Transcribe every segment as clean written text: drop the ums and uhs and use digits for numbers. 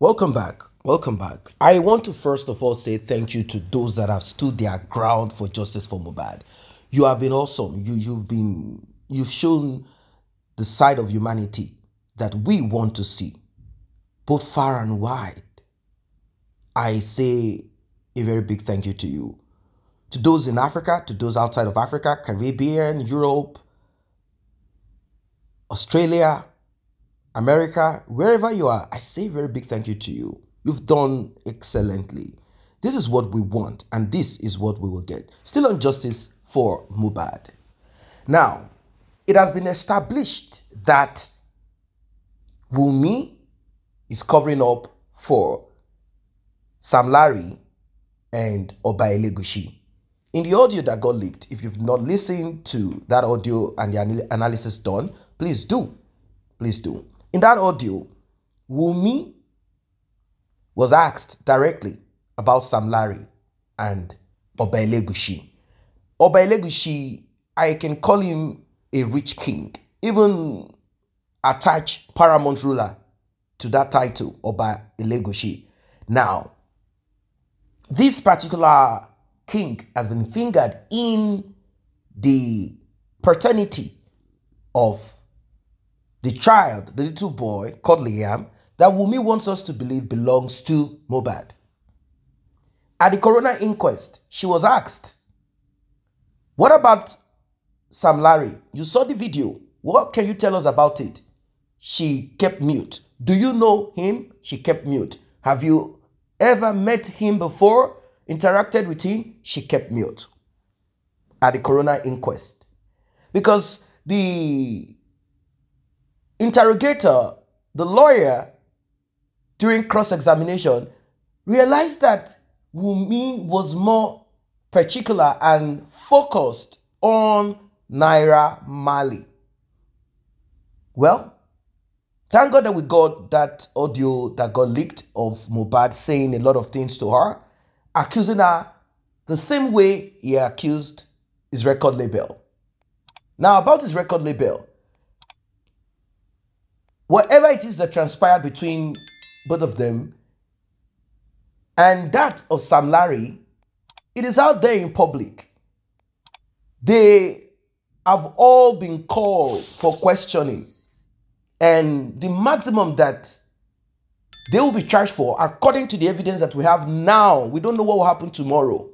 Welcome back. Welcome back. I want to first of all say thank you to those that have stood their ground for justice for Mohbad. You have been awesome. You've shown the side of humanity that we want to see, both far and wide. I say a very big thank you to you. To those in Africa, to those outside of Africa, Caribbean, Europe, Australia, America, wherever you are, I say a very big thank you to you. You've done excellently. This is what we want, and this is what we will get. Still on justice for Mohbad. Now, it has been established that Wunmi is covering up for Samlary and Elegusi. In the audio that got leaked, if you've not listened to that audio and the analysis done, please do. Please do. In that audio, Wunmi was asked directly about Samlary and Elegusi. Elegusi, I can call him a rich king, even attach paramount ruler to that title, Elegusi. Now, this particular king has been fingered in the paternity of the child, the little boy called Liam, that Wunmi wants us to believe belongs to Mohbad. At the coroner inquest, she was asked, what about Samlary? You saw the video. What can you tell us about it? She kept mute. Do you know him? She kept mute. Have you ever met him before? Interacted with him? She kept mute. At the coroner inquest. Because the interrogator, the lawyer, during cross-examination, realized that Wunmi was more particular and focused on Naira Marley. Well, thank God that we got that audio that got leaked of Mohbad saying a lot of things to her, accusing her the same way he accused his record label. Now, about his record label, whatever it is that transpired between both of them and that of Samlary, it is out there in public. They have all been called for questioning, and the maximum that they will be charged for, according to the evidence that we have now, we don't know what will happen tomorrow,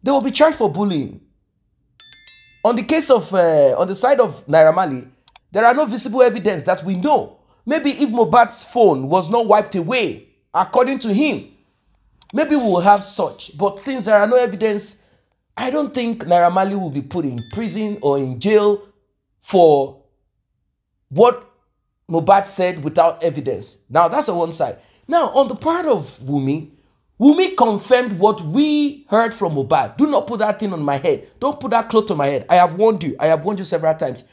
they will be charged for bullying. On the case of, on the side of Naira Marley, there are no visible evidence that we know. Maybe if Mohbad's phone was not wiped away, according to him, maybe we will have such. But since there are no evidence, I don't think Naira Marley will be put in prison or in jail for what Mohbad said without evidence. Now, that's on one side. Now, on the part of Wunmi, Wunmi confirmed what we heard from Mohbad. Do not put that thing on my head. Don't put that cloth on my head. I have warned you. I have warned you several times.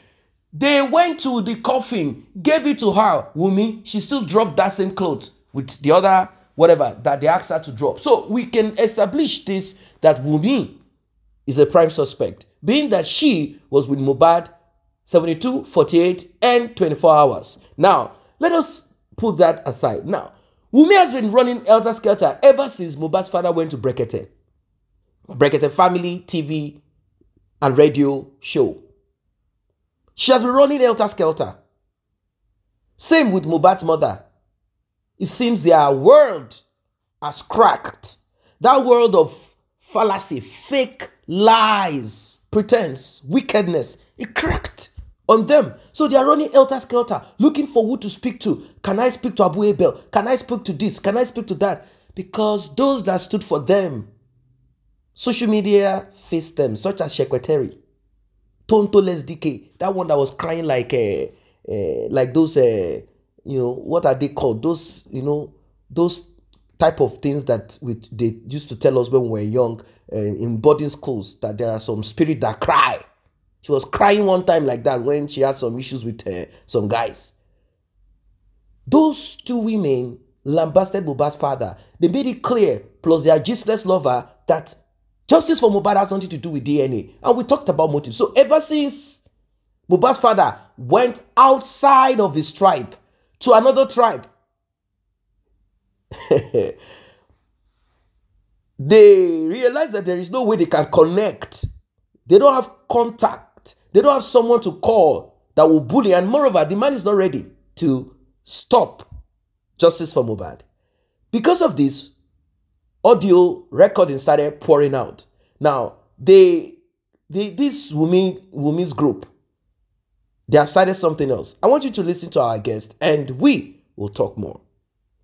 They went to the coffin, gave it to her, Wunmi. She still dropped that same cloth with the other, whatever, that they asked her to drop. So we can establish this, that Wunmi is a prime suspect, being that she was with Mohbad 72, 48, and 24 hours. Now, let us put that aside. Now, Wunmi has been running helter-skelter ever since Mohbad's father went to Brekete. Brekete Family TV and radio show. She has been running helter-skelter. Same with Mohbad's mother. It seems their world has cracked. That world of fallacy, fake lies, pretense, wickedness, it cracked on them. So they are running helter-skelter, looking for who to speak to. Can I speak to Abu Abel? Can I speak to this? Can I speak to that? Because those that stood for them, social media faced them, such as Shekweteri, Tonto Les DK, that one that was crying like those, you know, what are they called? Those, you know, those type of things that they used to tell us when we were young in boarding schools, that there are some spirit that cry. She was crying one time like that when she had some issues with some guys. Those two women lambasted Mohbad's father. They made it clear, plus their gistless lover, that justice for Mohbad has nothing to do with DNA. And we talked about motive. So ever since Mohbad's father went outside of his tribe to another tribe They realize that there is no way they can connect. They don't have contact. They don't have someone to call that will bully. And moreover, the man is not ready to stop justice for Mohbad. Because of this, audio recording started pouring out. Now, this Wunmi's group, they have started something else. I want you to listen to our guest and we will talk more.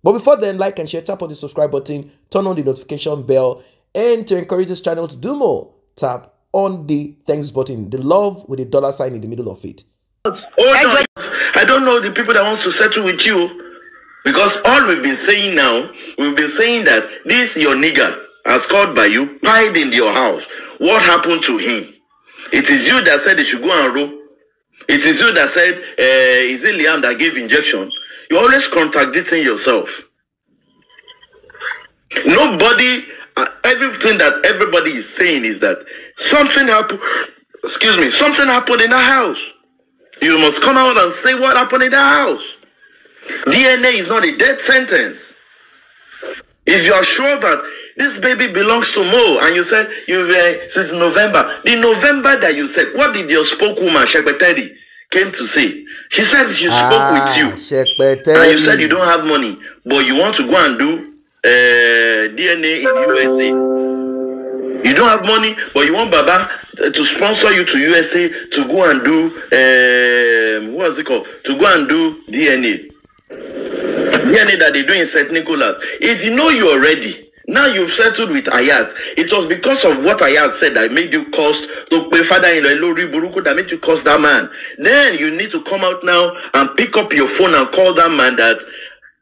But before then, like and share, tap on the subscribe button, turn on the notification bell, and to encourage this channel to do more, tap on the thanks button, the love with a dollar sign in the middle of it. Oh, no, I don't know the people that wants to settle with you, because all we've been saying now, we've been saying that this your nigger has called by you, hide in your house. What happened to him? It is you that said they should go and roll. It is you that said, is it Liam that gave injection? You're always contradicting yourself. Nobody, everything that everybody is saying is that something happened, something happened in the house. You must come out and say what happened in the house. DNA is not a death sentence. If you are sure that this baby belongs to Mo, and you said since November, the November that you said, what did your spokeswoman, Shekbeteri, came to say? She said she spoke with you, and you said you don't have money, but you want to go and do DNA in the USA. You don't have money, but you want Baba to sponsor you to USA to go and do what's it called? To go and do DNA. DNA that they do in St. Nicholas. If you know you're ready, now you've settled with Ayat. It was because of what Ayat said that made you cost to pay father-in-law Buruku that made you cost that man. Then you need to come out now and pick up your phone and call that man that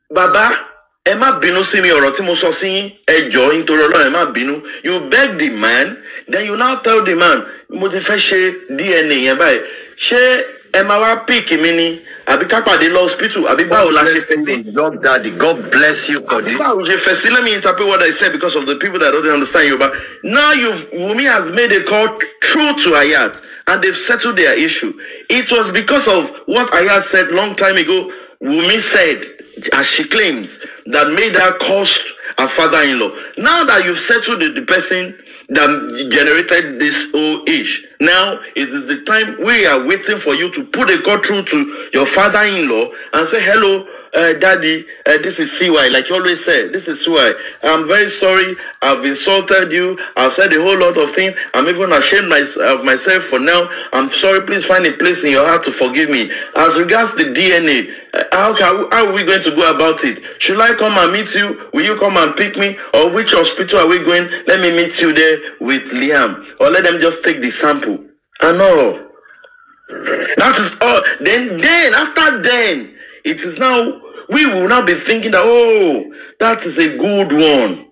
Baba, Emma Binu see me or Otimo singing a joy into Emma Binu. You beg the man, then you now tell the man, Motifeshe DNA, by share Emma wa pick mini. Abikapa the law hospital. God Daddy, God bless you for this. Firstly, let me interpret what I said because of the people that don't understand you. But now Wunmi has made a call through to Ayat and they've settled their issue. It was because of what Ayat said long time ago. Wunmi said, as she claims, that made her cost her father-in-law. Now that you've settled the person that generated this whole issue, now it is the time we are waiting for you to put a call through to your father-in-law and say, hello, daddy, this is CY, like you always say, this is CY. I'm very sorry, I've insulted you, I've said a whole lot of things, I'm even ashamed of myself for now. I'm sorry, please find a place in your heart to forgive me. As regards the DNA, how are we going to go about it? Should I come and meet you? Will you come and pick me? Or which hospital are we going? Let me meet you there with Liam. Or let them just take the sample. I know. That is all. Then after then, it is now, we will now be thinking that, oh, that is a good one.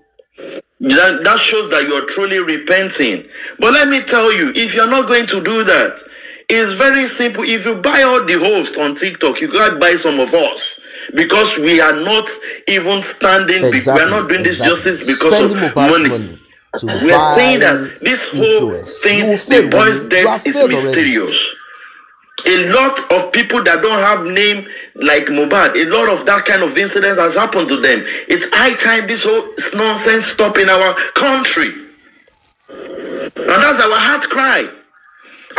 That shows that you are truly repenting. But let me tell you, if you're not going to do that, it's very simple. If you buy all the hosts on TikTok, you gotta buy some of us. Because we are not even standing, we are not doing this justice because Spending of money. We are saying that this whole thing, the boy's death is mysterious. A lot of people that don't have name like Mohbad, a lot of that kind of incident has happened to them. It's high time this whole nonsense stop in our country. And that's our heart cry.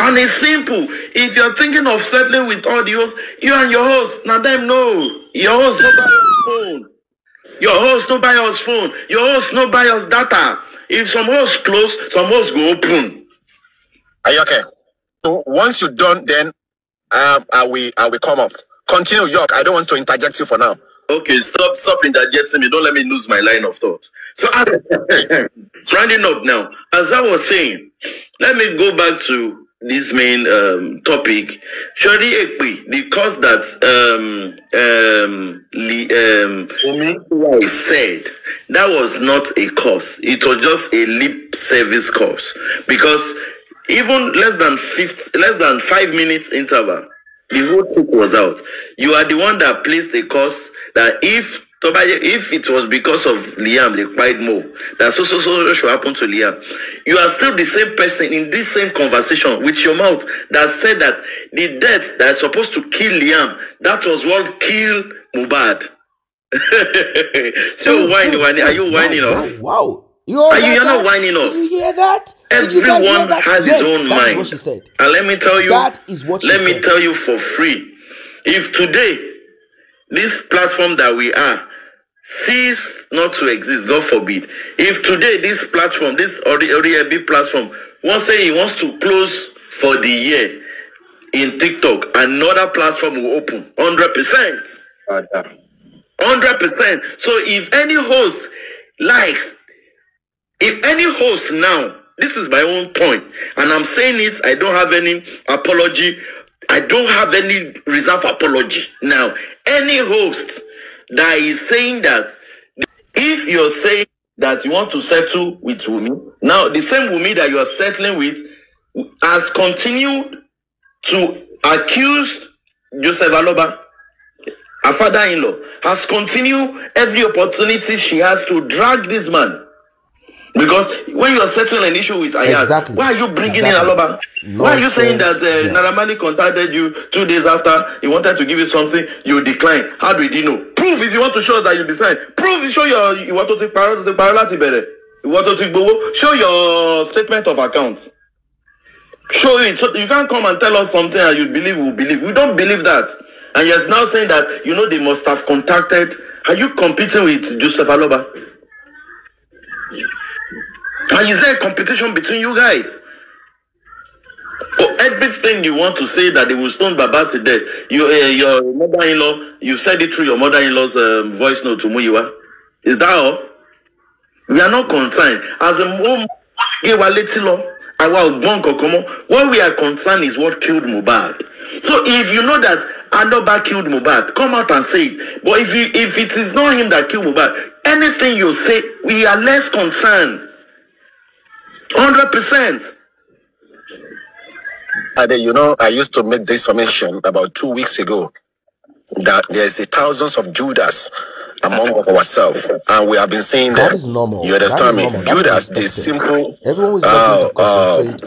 And it's simple. If you're thinking of settling with all the hosts, you and your host, now them know. Your host no buy us phone. Your host no buy us phone. Your host no buy us data. If some hosts close, some hosts go open. Are you okay? So once you're done, then I will come up. Continue, York. I don't want to interject you for now. Okay, stop interjecting me. Don't let me lose my line of thought. So rounding up now, as I was saying, let me go back to this main topic. Shori Ekpi, the cause that Wunmi said, that was not a cause. It was just a lip service cause. Because even less than 5 minutes interval, the whole truth was out. You are the one that placed a cause that if it was because of Liam, they cried more, that so should happen to Liam. You are still the same person in this same conversation with your mouth that said that the death that is supposed to kill Liam, that was what killed Mohbad. So whining, are you whining us? Wow. You're not whining us. Did you hear that? Everyone has his own that mind. Is what she said. And let me tell you, that is what she let said. me tell you for free. If today, this platform that we are, cease not to exist, God forbid. If today this platform, this big platform, won't say he wants to close for the year in TikTok, another platform will open 100%. 100%. So if any host likes, if any host now, this is my own point, and I'm saying it, I don't have any apology. I don't have any reserve apology. Now, any host that is saying that, if you're saying that you want to settle with Wunmi, now the same Wunmi that you are settling with has continued to accuse Joseph Aloba, her father-in-law, has continued every opportunity she has to drag this man. Because when you are settling an issue with Ayaz, why are you bringing in Aloba? Why are you saying that Naramali contacted you 2 days after he wanted to give you something, you decline? How did he know? Proof if you want to show that you decline. Proof is show you want to take parallel. You want to take show your statement of account. Show it. So you can't come and tell us something and you believe we believe. We don't believe that. And you're now saying that, you know, they must have contacted. Are you competing with Joseph Aloba? And is there a competition between you guys? For everything you want to say that they will stone Baba to death, your mother-in-law, you said it through your mother-in-law's voice note to Muyiwa. Is that all? We are not concerned. As a mom, what we are concerned is what killed Mohbad. So if you know that Aloba killed Mohbad, come out and say it. But if it is not him that killed Mohbad, anything you say, we are less concerned. 100%. You know, I used to make this submission about 2 weeks ago that there's thousands of Judas among ourselves, and we have been seeing That them. is normal. You understand me? Normal. Judas, the simple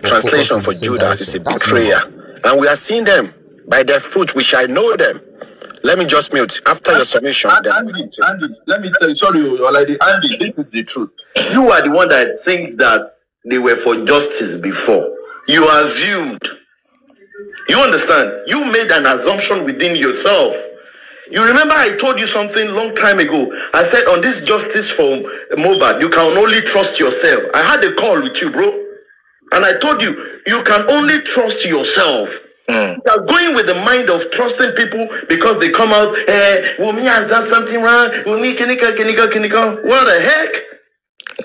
translation for Judas is a betrayer, and we are seeing them. By their fruit we shall know them. Let me just mute after your submission. Andy, let me tell you, sorry, Andy, this is the truth. You are the one that thinks that they were for justice before. You assumed. You understand? You made an assumption within yourself. You remember I told you something long time ago. I said on this justice for Mohbad, you can only trust yourself. I had a call with you, bro. And I told you, you can only trust yourself. You are going with the mind of trusting people because they come out, Wunmi has done something wrong. Wunmi, kinika. What the heck?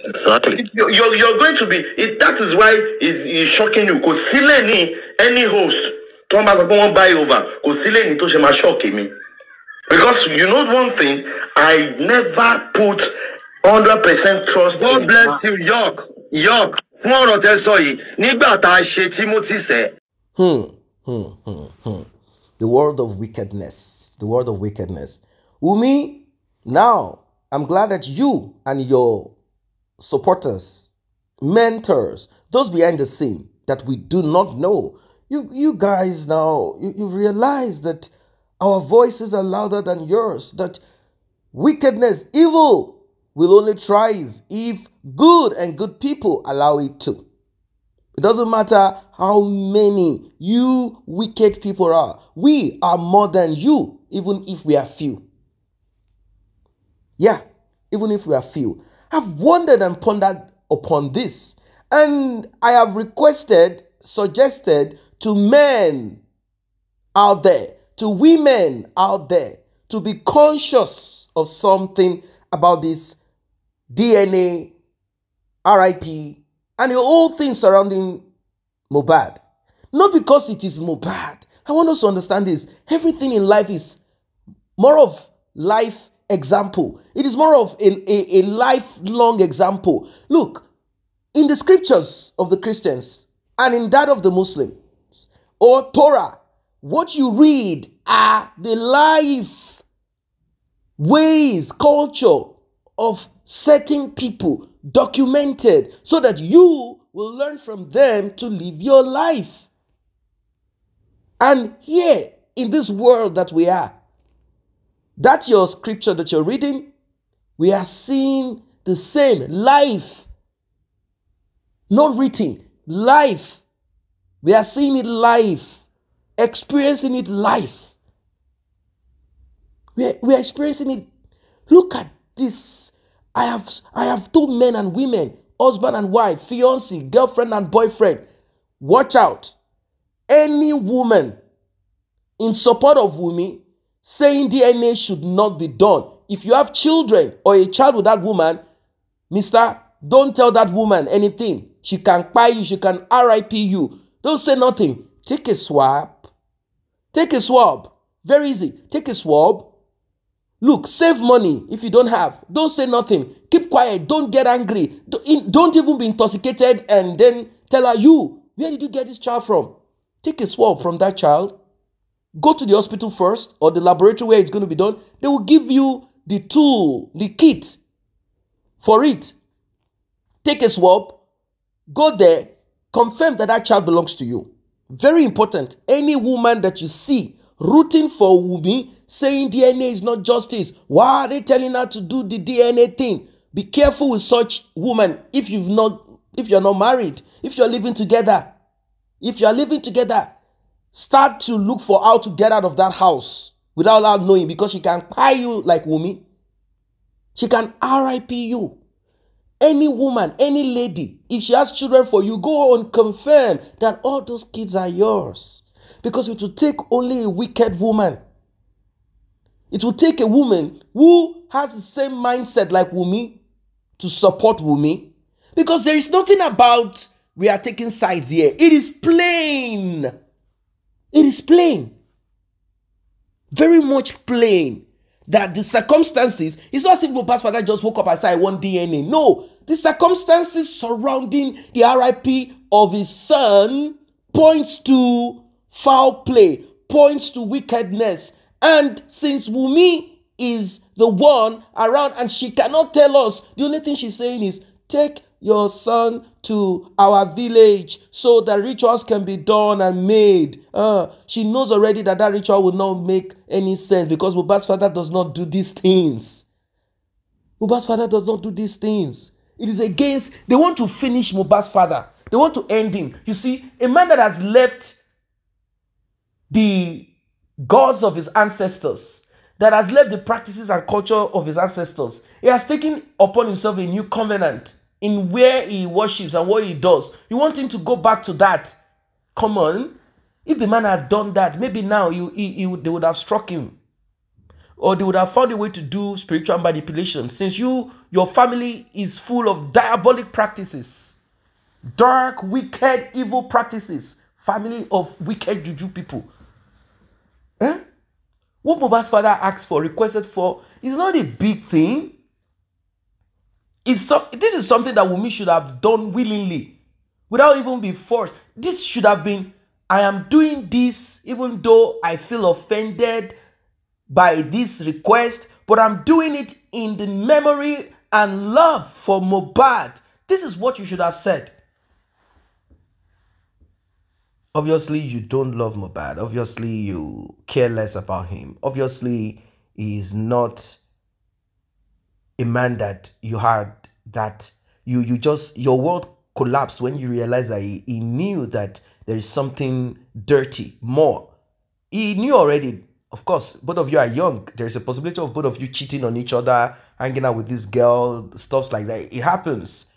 Exactly. You're going to be, that is why it's shocking you. Because any host, Thomas won't buy over. Because shock me. Because you know one thing, I never put 100% trust. God bless you, York. Fún ọ̀rọ̀ tẹ́ sọ yìí, nígbà tá a ṣe Timothy sẹ́. The world of wickedness. The world of wickedness. Wunmi, now, I'm glad that you and your supporters, mentors, those behind the scene that we do not know, you guys now, you realize that our voices are louder than yours, that wickedness, evil, will only thrive if good and good people allow it to. It doesn't matter how many you wicked people are. We are more than you, even if we are few. Yeah, even if we are few. I've wondered and pondered upon this, and I have suggested to men out there, to women out there, to be conscious of something about this DNA, RIP, and the whole thing surrounding Mohbad. Not because it is Mohbad. I want us to understand this. Everything in life is more of life example. It is more of a lifelong example. Look, in the scriptures of the Christians and in that of the Muslims or Torah, what you read are the life, ways, culture of certain people documented so that you will learn from them to live your life. And here in this world that we are, That your scripture that you're reading, we are seeing the same life. Not written, life. We are seeing it live, experiencing it live. We are experiencing it. Look at this. I have told men and women, husband and wife, fiance, girlfriend and boyfriend, watch out. Any woman in support of Wunmi saying DNA should not be done. If you have children or a child with that woman, mister, don't tell that woman anything. She can buy you, she can RIP you. Don't say nothing. Take a swab. Take a swab. Very easy. Take a swab. Look, save money if you don't have. Don't say nothing. Keep quiet. Don't get angry. Don't even be intoxicated and then tell her, you, where did you get this child from? Take a swab from that child. Go to the hospital first or the laboratory where it's going to be done. They will give you the tool, the kit for it. Take a swab. Go there. Confirm that that child belongs to you. Very important. Any woman that you see rooting for Wunmi, saying DNA is not justice. Why are they telling her to do the DNA thing? Be careful with such woman if you're not married, if you're living together. If you're living together, start to look for how to get out of that house without her knowing, because she can buy you like Wunmi. She can RIP you. Any woman, any lady, if she has children for you, go and confirm that all those kids are yours. Because it will take only a wicked woman. It will take a woman who has the same mindset like Wunmi to support Wunmi. Because there is nothing about we are taking sides here. It is plain. It is plain. Very much plain. That the circumstances, it's not as if Mohbad's father just woke up and said, I want DNA. No, the circumstances surrounding the RIP of his son points to foul play, points to wickedness. And since Wunmi is the one around and she cannot tell us, the only thing she's saying is, take your son to our village so that rituals can be done and made. She knows already that that ritual will not make any sense because Mohbad's father does not do these things. Mohbad's father does not do these things. It is against, they want to finish Mohbad's father. They want to end him. You see, a man that has left the gods of his ancestors, that has left the practices and culture of his ancestors, he has taken upon himself a new covenant in where he worships and what he does. You want him to go back to that? Come on. If the man had done that, maybe now they would have struck him. Or they would have found a way to do spiritual manipulation. Since your family is full of diabolic practices. Dark, wicked, evil practices. Family of wicked juju people. What Mohbad's father asked for, requested for, is not a big thing. This is something that Wunmi should have done willingly, without even being forced. This should have been, I am doing this even though I feel offended by this request, but I'm doing it in the memory and love for Mohbad. This is what you should have said. Obviously, you don't love Mohbad. Obviously, you care less about him. Obviously, he is not a man that you had, that your world collapsed when you realized that he knew that there is something dirty more. He knew already. Of course, both of you are young. There's a possibility of both of you cheating on each other, hanging out with this girl, stuff like that. It happens.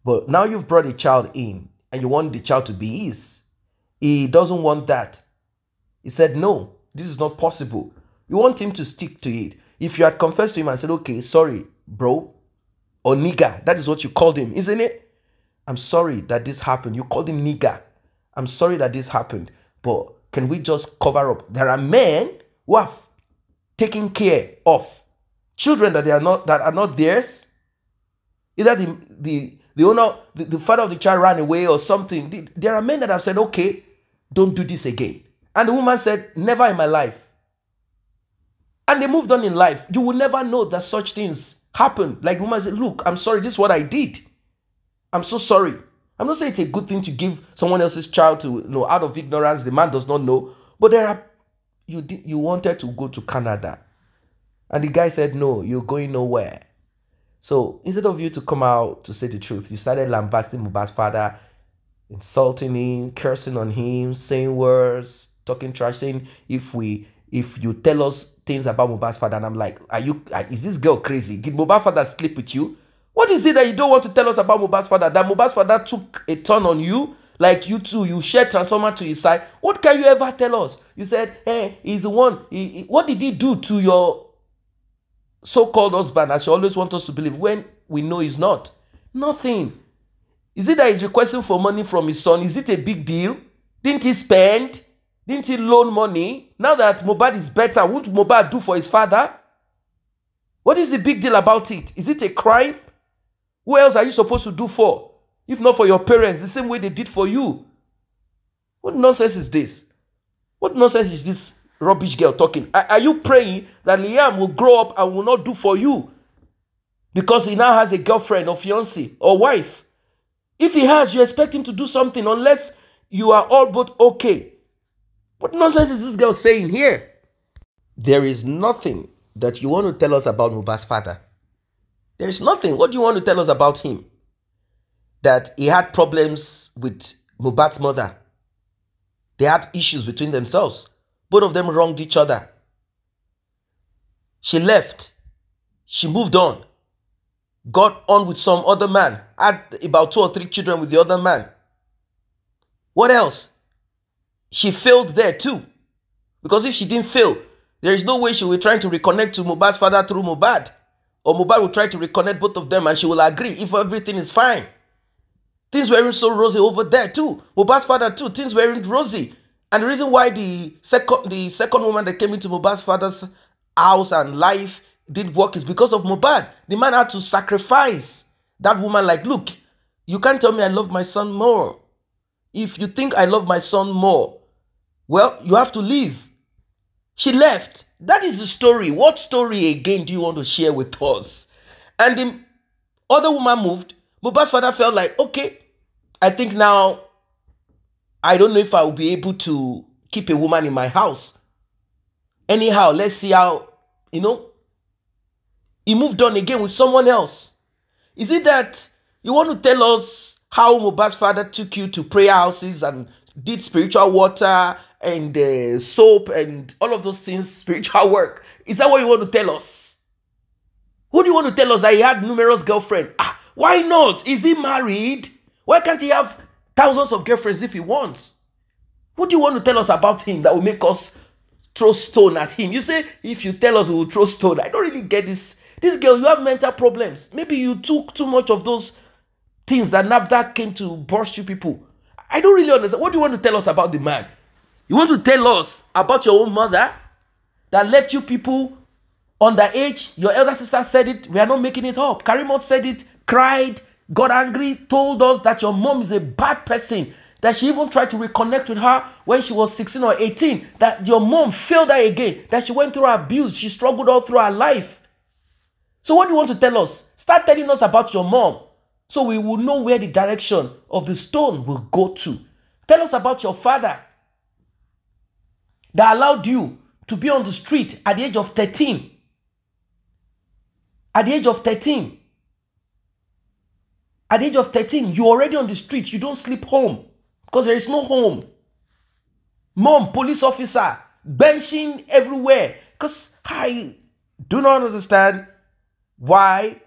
But now you've brought a child in and you want the child to be his. He doesn't want that. He said, no, this is not possible. You want him to stick to it. If you had confessed to him and said, okay, sorry, bro, or nigga, that is what you called him, isn't it? I'm sorry that this happened. You called him nigga. I'm sorry that this happened. But can we just cover up? There are men who have taken care of children that are not theirs. Either the owner, the father of the child ran away or something. There are men that have said, okay, don't do this again. And the woman said, never in my life. And they moved on in life. You will never know that such things happen. Like the woman said, look, I'm sorry, this is what I did. I'm so sorry. I'm not saying it's a good thing to give someone else's child to, out of ignorance. The man does not know. But there are, you wanted to go to Canada. And the guy said, no, you're going nowhere. So instead of you to come out to say the truth, you started lambasting Mohbad's father, insulting him, cursing on him, saying words, talking trash, saying if you tell us things about Mohbad's father, and I'm like, is this girl crazy? Did Mohbad's father sleep with you? What is it that you don't want to tell us about Mohbad's father? That Mohbad's father took a turn on you? Like you two, you shared transformer to his side. What can you ever tell us? You said, hey, he's the one. What did he do to your so-called husband, as you always want us to believe, when we know he's not? Nothing. Is it that he's requesting for money from his son? Is it a big deal? Didn't he spend? Didn't he loan money? Now that Mohbad is better, won't Mohbad do for his father? What is the big deal about it? Is it a crime? Who else are you supposed to do for? If not for your parents, the same way they did for you. What nonsense is this? What nonsense is this rubbish girl talking? Are you praying that Liam will grow up and will not do for you because he now has a girlfriend or fiancé or wife? If he has, you expect him to do something unless you are all both okay. What nonsense is this girl saying here? There is nothing that you want to tell us about Mohbad's father. There is nothing. What do you want to tell us about him? That he had problems with Mohbad's mother. They had issues between themselves. Both of them wronged each other. She left. She moved on. Got on with some other man. Had about 2 or 3 children with the other man. What else? She failed there too. Because if she didn't fail, there is no way she will try to reconnect to Mohbad's father through Mohbad. Or Mohbad will try to reconnect both of them and she will agree if everything is fine. Things weren't so rosy over there too. Mohbad's father too, things weren't rosy. And the reason why the second woman that came into Mohbad's father's house and life didn't work is because of Mohbad. The man had to sacrifice that woman. Like, look, you can't tell me I love my son more. If you think I love my son more, well, you have to leave. She left. That is the story. What story again do you want to share with us? And the other woman moved. Mohbad's father felt like, okay, I think now I don't know if I will be able to keep a woman in my house. Anyhow, let's see how, he moved on again with someone else. Is it that you want to tell us how Mohbad's father took you to prayer houses and did spiritual water and soap and all of those things, spiritual work? Is that what you want to tell us? Who do you want to tell us that he had numerous girlfriends? Why not? Is he married? Why can't he have thousands of girlfriends if he wants? What do you want to tell us about him that will make us throw stone at him? You say, if you tell us, we will throw stone. I don't really get this. This girl, you have mental problems. Maybe you took too much of those things that NAFDAC came to burst you people. I don't really understand. What do you want to tell us about the man? You want to tell us about your own mother that left you people underage? Your elder sister said it. We are not making it up. Karimot said it, cried, got angry, told us that your mom is a bad person, that she even tried to reconnect with her when she was 16 or 18, that your mom failed her again, that she went through abuse, she struggled all through her life. So what do you want to tell us? Start telling us about your mom so we will know where the direction of the stone will go to. Tell us about your father that allowed you to be on the street at the age of 13. At the age of 13. At the age of 13, you're already on the street. You don't sleep home because there is no home. Mom, police officer, benching everywhere. Because I do not understand why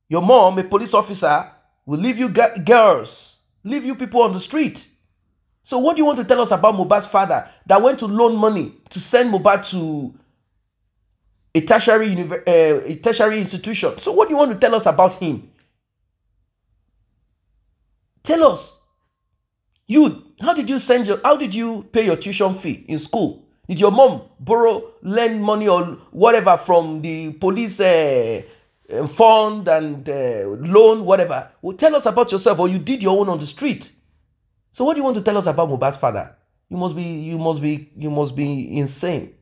your mom, a police officer, will leave you girls, leave you people on the street. So what do you want to tell us about Mohbad's father that went to loan money to send Mohbad to a tertiary institution? So what do you want to tell us about him? Tell us. How did you pay your tuition fee in school? Did your mom lend money or whatever from the police fund and loan, whatever? Well, tell us about yourself, or you did your own on the street. So what do you want to tell us about Mohbad's father? You must be insane.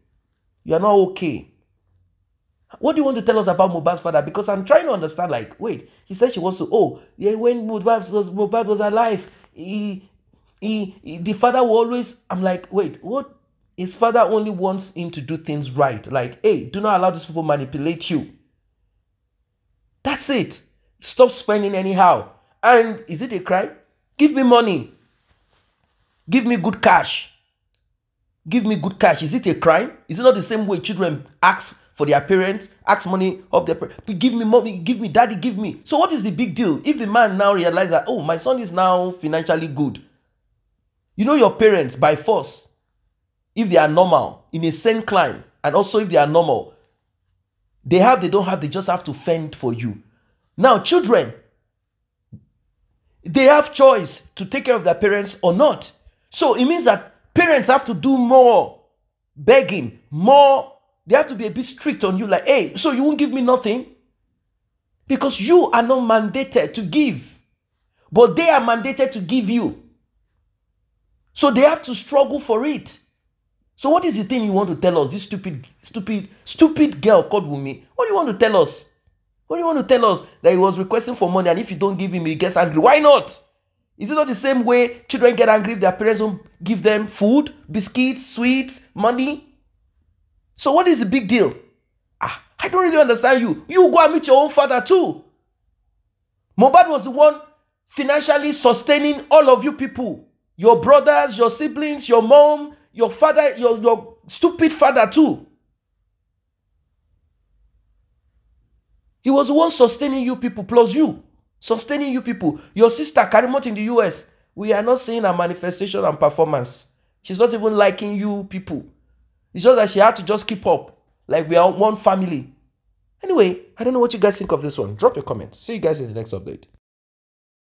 You are not okay. What do you want to tell us about Mohbad's father? Because I'm trying to understand, like, wait, she said she wants to, when Mohbad was alive, the father will always, I'm like, wait, what His father only wants him to do things right. Like, hey, do not allow these people manipulate you. That's it. Stop spending anyhow. And is it a crime? Give me money. Give me good cash. Give me good cash. Is it a crime? Is it not the same way children ask for their parents, ask money of their parents? Give me money, give me, daddy, give me. So what is the big deal? If the man now realizes that, oh, my son is now financially good. You know your parents, by force, if they are normal, in a sane climb, and also if they are normal, they don't have, they just have to fend for you. Now, children, they have choice to take care of their parents or not. So it means that parents have to do more begging, more. They have to be a bit strict on you, like, hey, so you won't give me nothing? Because you are not mandated to give, but they are mandated to give you. So they have to struggle for it. So what is the thing you want to tell us? This stupid girl called Wunmi. What do you want to tell us? What do you want to tell us? That he was requesting for money, and if you don't give him, he gets angry. Why not? Is it not the same way children get angry if their parents don't give them food, biscuits, sweets, money? So what is the big deal? I don't really understand you. You go and meet your own father too. Mohbad was the one financially sustaining all of you people. Your brothers, your siblings, your mom, your father, your stupid father too. He was the one sustaining you people, plus you. Sustaining you people. Your sister, Karimot in the US, we are not seeing a manifestation and performance. She's not even liking you people. It's just that she had to just keep up. Like we are one family. Anyway, I don't know what you guys think of this one. Drop your comment. See you guys in the next update.